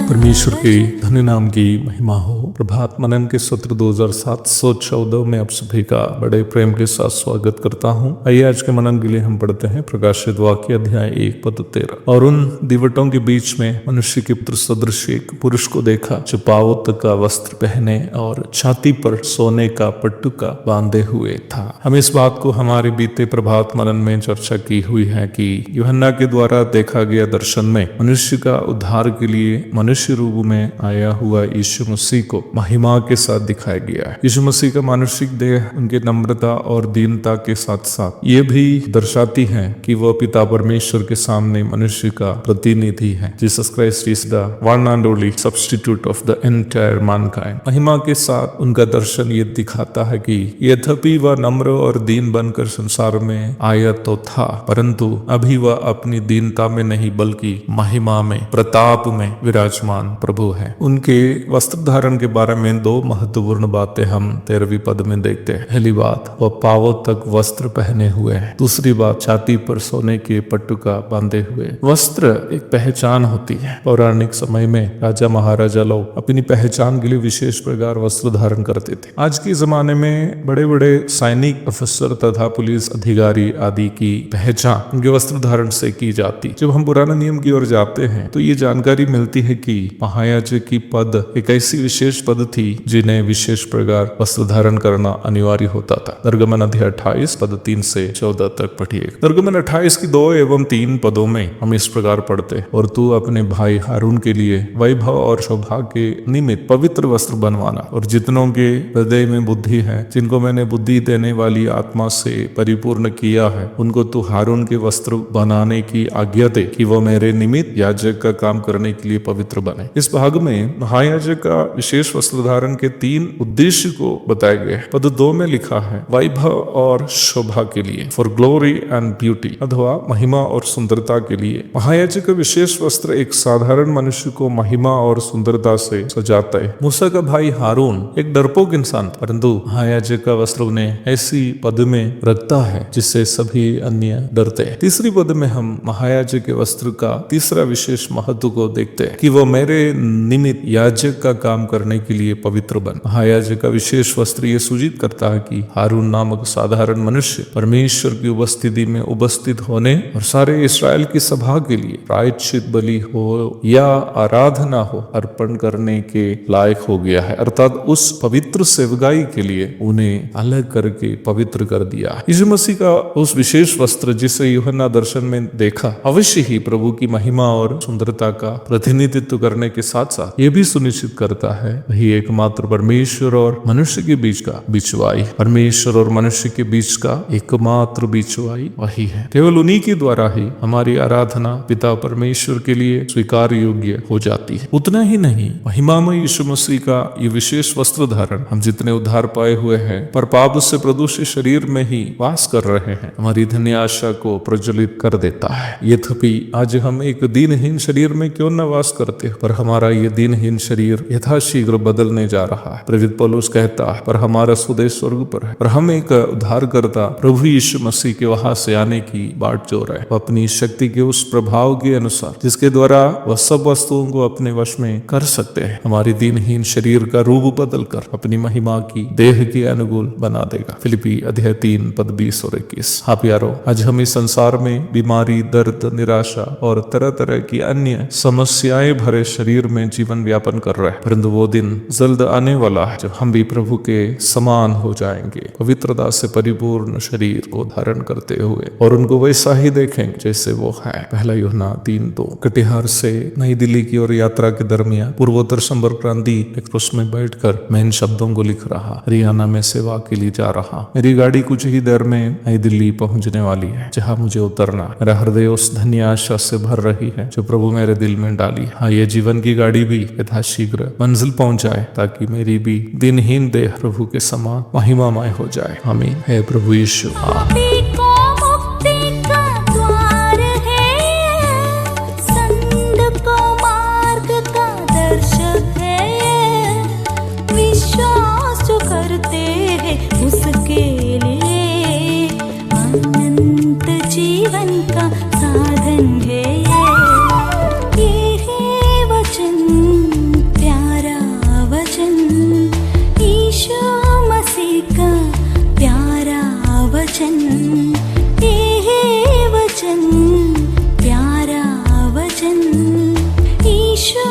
परमेश्वर के धन्य नाम की महिमा हो। प्रभात मनन के सत्र 2714 में आप सभी का बड़े प्रेम के साथ स्वागत करता हूं। आइए आज के मनन के लिए हम पढ़ते हैं प्रकाशित वाक्य अध्याय 1 पद 13। और उन दीवटों के बीच में मनुष्य के पुत्र सदृश एक पुरुष को देखा, जो पावत का वस्त्र पहने और छाती पर सोने का पट्टुका बांधे हुए था। हम इस बात को हमारे बीते प्रभात मनन में चर्चा की हुई है कि यूहन्ना के द्वारा देखा गया दर्शन में मनुष्य का उद्धार के लिए मनुष्य रूप में आया हुआ यीशु मसीह को महिमा के साथ दिखाया गया है। यीशु मसीह का मानुषिक देह उनके नम्रता और दीनता के साथ साथ ये भी दर्शाती है कि वह पिता परमेश्वर के सामने मनुष्य का प्रतिनिधि है। Jesus Christ is the one and only substitute of the entire Mankind. महिमा के साथ उनका दर्शन ये दिखाता है कि यद्यपि वह नम्र और दीन बनकर संसार में आया तो था, परंतु अभी वह अपनी दीनता में नहीं बल्कि महिमा में, प्रताप में विराजमान प्रभु है। उनके वस्त्र धारण के बारे में दो महत्वपूर्ण बातें हम 13वीं पद में देखते हैं। पहली बात, वह पांवों तक वस्त्र पहने हुए हैं। दूसरी बात, छाती पर सोने के पट्टुका बांधे हुए। वस्त्र एक पहचान होती है। पौराणिक समय में राजा महाराजा लोग अपनी पहचान के लिए विशेष प्रकार वस्त्र धारण करते थे। आज के जमाने में बड़े बड़े सैनिक, अफसर तथा पुलिस अधिकारी आदि की पहचान उनके वस्त्र धारण से की जाती। जब हम पुराने नियम की ओर जाते हैं तो ये जानकारी मिलती है कि महायाजक की पद एक ऐसी विशेष पद थी जिन्हें विशेष प्रकार वस्त्र धारण करना अनिवार्य होता था। निर्गमन अध्याय 28 पद 3 से 14 तक पढ़िए। निर्गमन 28 की 2 एवं 3 पदों में हम इस प्रकार पढ़ते, और तू अपने भाई हारून के लिए वैभव और सौभाग्य के निमित्त पवित्र वस्त्र बनवाना, और जितनों के हृदय में बुद्धि है, जिनको मैंने बुद्धि देने वाली आत्मा से परिपूर्ण किया है, उनको तू हारून के वस्त्र बनाने की आज्ञा दे कि वो मेरे निमित्त याजक का काम करने के लिए पवित्र बने। इस भाग में महायाजक का विशेष वस्त्र धारण के 3 उद्देश्य को बताया गया है। पद 2 में लिखा है, वैभव और शोभा के लिए, फॉर ग्लोरी एंड ब्यूटी, अथवा महिमा और सुंदरता के लिए। महायाजक का विशेष वस्त्र एक साधारण मनुष्य को महिमा और सुंदरता से सजाता है। मूसा का भाई हारून एक डरपोक इंसान था, परंतु महायाजक का वस्त्र उन्हें ऐसी पद में रखता है जिससे सभी अन्य डरते हैं। तीसरी पद में हम महायाजक के वस्त्र का तीसरा विशेष महत्व को देखते हैं कि वो मेरे निमित्त याजक का काम करने के लिए पवित्र बन। महायाजक का विशेष वस्त्र ये सूचित करता है कि हारून नामक साधारण मनुष्य परमेश्वर की उपस्थिति में उपस्थित होने और सारे इस्राएल की सभा के लिए प्रायश्चित बलि हो या आराधना हो अर्पण करने के लायक हो गया है, अर्थात उस पवित्र सेवकाई के लिए उन्हें अलग करके पवित्र कर दिया। यीशु मसीह का उस विशेष वस्त्र जिसे यूहन्ना दर्शन में देखा, अवश्य ही प्रभु की महिमा और सुंदरता का प्रतिनिधित्व करने के साथ साथ ये भी सुनिश्चित करता है वही एकमात्र परमेश्वर और मनुष्य के बीच का बिचवाई। परमेश्वर और मनुष्य के बीच का एकमात्र बिचवाई वही है। केवल उन्हीं के द्वारा ही हमारी आराधना पिता परमेश्वर के लिए स्वीकार योग्य हो जाती है। उतना ही नहीं, महिमामय यीशु मसीह का ये विशेष वस्त्र धारण हम जितने उद्धार पाए हुए हैं पर पाप से प्रदूषित शरीर में ही वास कर रहे हैं, हमारी धन्य आशा को प्रज्वलित कर देता है। यद्यपि आज हम एक दीनहीन शरीर में क्यों न वास करते, पर हमारा ये दीनहीन शरीर यथाशीघ्र बदलने जा रहा है। प्रेरित पौलुस कहता है, पर हमारा स्वदेश स्वर्ग पर है, पर हम एक उद्धारकर्ता प्रभु यीशु मसीह के वहां से आने की बाट जोर है। वह अपनी शक्ति के उस प्रभाव के अनुसार जिसके द्वारा वह सब वस्तुओं को अपने वश में कर सकते हैं, हमारी दीनहीन शरीर का रूप बदल कर अपनी महिमा की देह के अनुकूल बना देगा। फिलिपी अध्याय 3 पद 20 और 21। हाँ प्यारो, आज हम इस संसार में बीमारी, दर्द, निराशा और तरह तरह की अन्य समस्याएं भरे शरीर शरीर में जीवन व्यापन कर रहे हैं, परंतु वो दिन जल्द आने वाला है जब हम भी प्रभु के समान हो जाएंगे, पवित्रता से परिपूर्ण शरीर को धारण करते हुए, और उनको वैसा ही देखेंगे जैसे वो है। पहला यूहन्ना 3:2। कटिहार से नई दिल्ली की ओर यात्रा के दरमियान पूर्वोत्तर संपर्क क्रांति एक्सप्रेस में बैठकर मैं इन शब्दों को लिख रहा, हरियाणा में सेवा के लिए जा रहा। मेरी गाड़ी कुछ ही देर में नई दिल्ली पहुंचने वाली है, जहां मुझे उतरना। मेरा हृदय उस धन्य आशा से भर रही है जो प्रभु मेरे दिल में डाली। हाँ, ये जीवन की गाड़ी भी यथाशीघ्र मंजिल पहुंच जाए, ताकि मेरी भी दिनहीन देह प्रभु के समान महिमामय हो जाए। आमीन। हे प्रभु यीशु। उसके लिए अनंत जीवन का साधन है ये है वचन, प्यारा वचन, यीशु मसीह का प्यारा वचन। ये है वचन, प्यारा वचन, यीशु